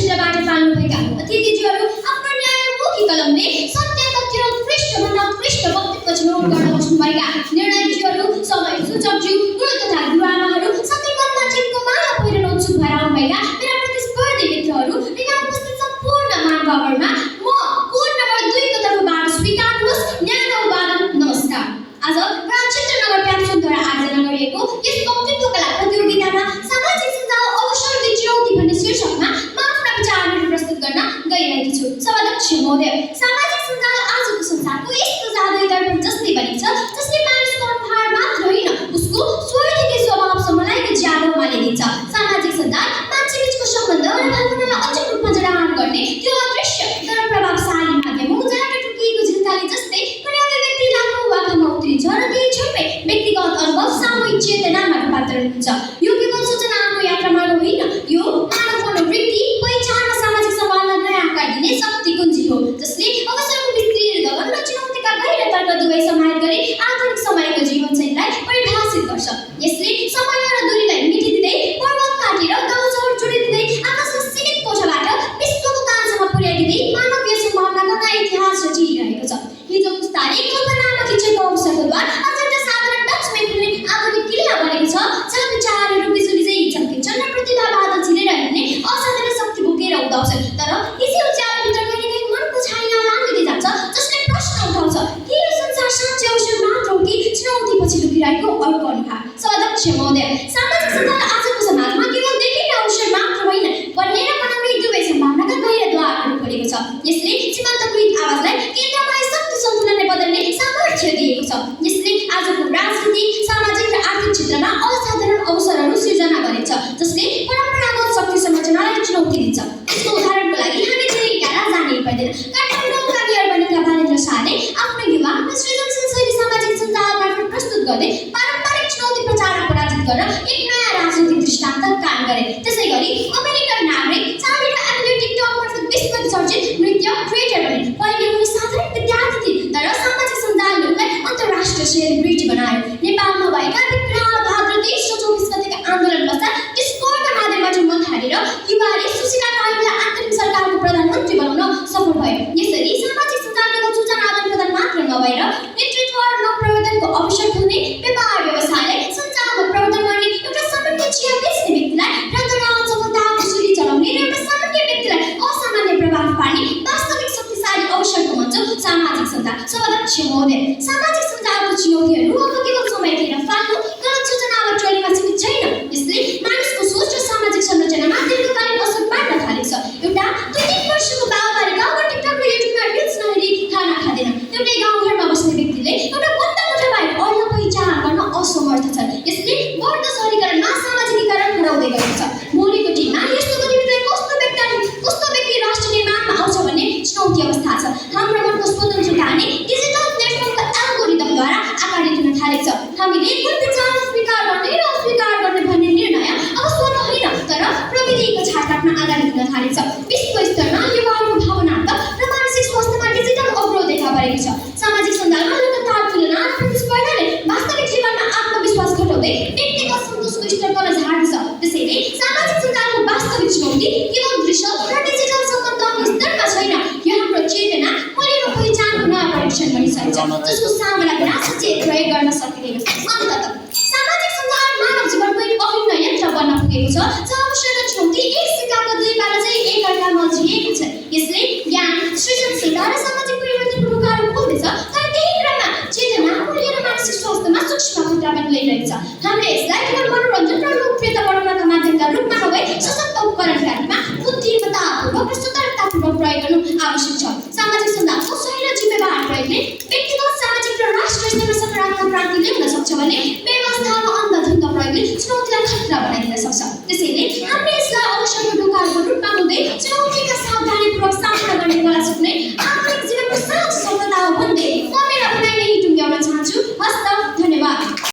क्षेत्रबाट पाल्नुभएका अतिथिज्यूहरू आफ्नो न्यायमुखी कलमले सत्य तथ्य उत्कृष्टभन्दा उत्कृष्ट वक्तव्य छनौट गर्न बस्नुभएका निर्णायकज्यूहरू, सबै सूचकज्यू, गुरु तथा गुरुआमाहरू, साथै मनमा चिनको माला पहिरन उत्सुक भएर आउनुभएका मेरा प्रतिस्पर्धी मित्रहरू र यहाँ उपस्थित सम्पूर्ण महानुभावहरूमा म कोड नम्बर 2 को तर्फबाट स्वीकार्नुहोस् न्यानो वादन नमस्कार। आज रामचन्द्र नगर प्याक्सोनद्वारा आयोजना गरिएको यस वक्तव्य कला प्रतियोगितामा सामाजिक सञ्जाल अवसरले चुनौती भन्ने शीर्षकमा म आफ्ना विचारहरू प्रस्तुत गर्न गइरहेकी छु। सभाध्यक्ष महोदय, सामाजिक सञ्जाल आजको संसारको यस्तो जादुई दर्पण जस्तै बनिन्छ जसले मानिसको अनुहार मात्र होइन उसको स्वरदेखि स्वभावसम्मलाई ज्यादोमा ल्याइदिन्छ। सामाजिक सञ्जाल मान्छेबीचको सम्बन्ध र भावनालाई अचूक रूपमा जडान गर्ने त्यो अदृश्य तर प्रभावशाली माध्यम हो जहाँबाट टुकिएको झिल्काले जस्तै कुनै अभिव्यक्ति लाखौँ वाखामा उत्रिन्छ र त्यही क्षणमै व्यक्तिगत अनुभव सामूहिक चेतनामा रूपान्तरण हुन्छ। यो केवल सूचनाको यात्रा मार्ग होइन, यो मानव मनोवृत्ति, पहिचान र सामाजिक सवाललाई नयाँ आकार दिने शक्ति कुञ्जी हो जसले अवसरको विस्तृत गगन र चुनौतीका गहिर तर्क दुवै समाहित गरी आधुनिक समयको जीवनशैलीलाई परिभाषित गर्छ। यसले समय र दूरीलाई मेटिदिँदै पर्वत काटेर गाउँचौर जोडिदिँदै आकाशको सीमित कोठाबाट विश्वको कान्छामा पुर्याइदिँदै मानवीय सम्भावनाको नयाँ इतिहास रचिरहेको छ। हिजो पुस्ताले कल्पनामा खिचेको अवसरको द्वार अत्यन्त साधारण टचमै खुल्ने आधुनिक किल्ला बनेको छ जहाँ विचारहरू बिजुली झैँ चम्किन्छन् र प्रतिभा बादल छिरेर हिँड्ने असाधारण शक्ति बोकेर उदाउँछन्। तर यसै उज्यालोभित्र कहिलेकाहीँ मनको छाया लागिँदै जान्छ जसले प्रश्न उठाउँछ के यो संसार साँच्चै अवसर मात्र हो कि चुनौतीपछि लुकिरहेको अर्को अनुहार। सभाध्यक्ष महोदय, सामाजिक सञ्जाल आजको समाजमा केवल देखिने अवसर मात्र होइन बन्ने र बनाउने दुवै सम्भावनाका गहिर द्वारहरू खोलेको छ। यसले सीमान्तकृत आवाजलाई केन्द्रमा शक्ति सन्तुलनले बदल्ने सामर्थ्य दिएको छ। यसले आजको राजनीतिक, सामाजिक र आर्थिक क्षेत्रमा असाधारण अवसरहरू सिर्जना गरेको छ जसले परम्परागत शक्ति संरचनालाई चुनौती दिन्छ। यसको उदाहरणको लागि हामी धेरै टाढा जानै पर्दैन। काठमाडौँका मेयर बनेका बालेन्द्र शाहले आफ्नो युवा र सृजनशील शैली सामाजिक सञ्जाल मार्फत प्रस्तुत गर्दै पारम्परिक चुनौती प्रचारलाई पराजित गर्न एक नयाँ राजनीतिक दृष्टान्त कायम गरे। त्यसै गरी अमेरिकन नागरिक चार्ली र एमिली टिकटक मार्फत विश्वको चर्चित नृत्य क्रिएटर बने। पहिले उनी साधारण विद्यार्थी थिए तर सामाजिक सञ्जालले उनलाई अन्तर्राष्ट्रिय सेलिब्रिटी बनायो। नेपालमा भएका विकराल भाद्र 23 र 24 गतेका आन्दोलन पश्चात डिस्कर्डका माध्यमबाट मत हालेर युवाले सुशीला कायमलाई आन्तरिक सरकारको प्रधानमन्त्री बनाउन सफल भयो। यसरी सामाजिक सञ्जाल केवल सूचना आदान प्रदान मात्र नभएर नेतृत्व र नवप्रवर्तनको अवसर खोल्ने, व्यापार व्यवसायलाई सञ्जालमा प्रवर्तन गर्ने, एउटा सामान्य चिया बेच्ने व्यक्तिलाई रातोरात सफलताको सिडी चलाउने र एउटा सामान्य व्यक्तिलाई असामान्य प्रभाव पार्ने वास्तविक शक्तिशाली अवसरको मञ्च सामाजिक सञ्जाल। सभाध्यक्ष महोदय, सामाजिक सञ्जालको चुनौतीहरू अब केवल समय लिएर फाल्नु गलत सूचना वा ट्रोलिङमा सीमित छैन। यसले मानिसको सोच र सामाजिक संरचनामा दीर्घकालीन असर पार्न थालेको छ। एउटा 2-3 वर्षको बालबालिका अब टिकटक र युट्युबमा रिल्स नहेरी खाना खाँदैन। एउटै गाउँघरमा बस्ने व्यक्तिले एउटा बन्द कोठा बाहेक अरू पहिचान गर्न असमर्थ छन्। यसले बढ्दो शहरीकरणमा सामाजिकीकरण हराउँदै गएको छ। भोलिको दिनमा यस्तो गतिविधिले कस्तो व्यक्ति राष्ट्र निर्माणमा आउँछ भन्ने चुनौती अवस्था छ। हाम्रो मनको स्वतन्त्रता नै डिजिटल प्लेटफर्मको एल्गोरिदमद्वारा आकारित हुन थालेको छ। हामीले कुन विचार स्वीकार गर्ने र अस्वीकार गर्ने भन्ने निर्णय अब स्वतः होइन तर प्रविधिको छाटामा आधारित हुन थालेको छ। विश्व स्तरमा युवाहरूको भावनात्मक र मानसिक स्वास्थ्यमा डिजिटल अवरोध देखा परेको छ। सामाजिक सञ्जालमा लगातार तुलना र प्रतिस्पर्धाले वास्तविक जीवनमा आत्मविश्वास घटाउँदै व्यक्तिगत सन्तोषको स्तर तल झार्छ। त्यसैले सामाजिक सञ्जालको वास्तविक चुनौती केवल दृश्य र डिजिटल सम्बन्धको स्तरमा छैन, यो हाम्रो चेतना, मूल्य र पहिचानको नयाँ परीक्षण बनिसकेको छ जसको सामना बिना सचेत प्रयोग गर्न सकिँदैन। अन्ततः सामाजिक सञ्जाल मानव जीवनको एक अभिन्न यन्त्र बन्न पुगेको छ जहाँ अवसर र चुनौती एक सिक्काको दुई पाला चाहिँ एकअर्कामा अल्झिएको छ। यसले ज्ञान, सृजनशीलता र सामाजिक परिवर्तनको ढोकाहरू खोल्दैछ तर त्यही क्रममा चेतना, मूल्य र मानसिक स्वास्थ्यमा सूक्ष्म खतरा पनि ल्याइरहेको छ। हामीले यसलाई केवल मनोरञ्जन र लोकप्रियता बढाउनका माध्यमका रूपमा नभई सशक्त उपकरणका रूपमा बुद्धिमत्तापूर्वक र सतर्कतापूर्वक प्रयोग गर्नु आवश्यक छ। सामाजिक सञ्जालको सही र जिम्मेवार प्रयोगले व्यक्तिगत, सामाजिक र राष्ट्र स्तरमा सकारात्मक क्रान्ति ल्याउन सक्छ भने व्यवस्थाको अन्धाधुन्द प्रयोगले चुनौतीलाई खतरा बनाइदिन सक्छ। त्यसैले हामीले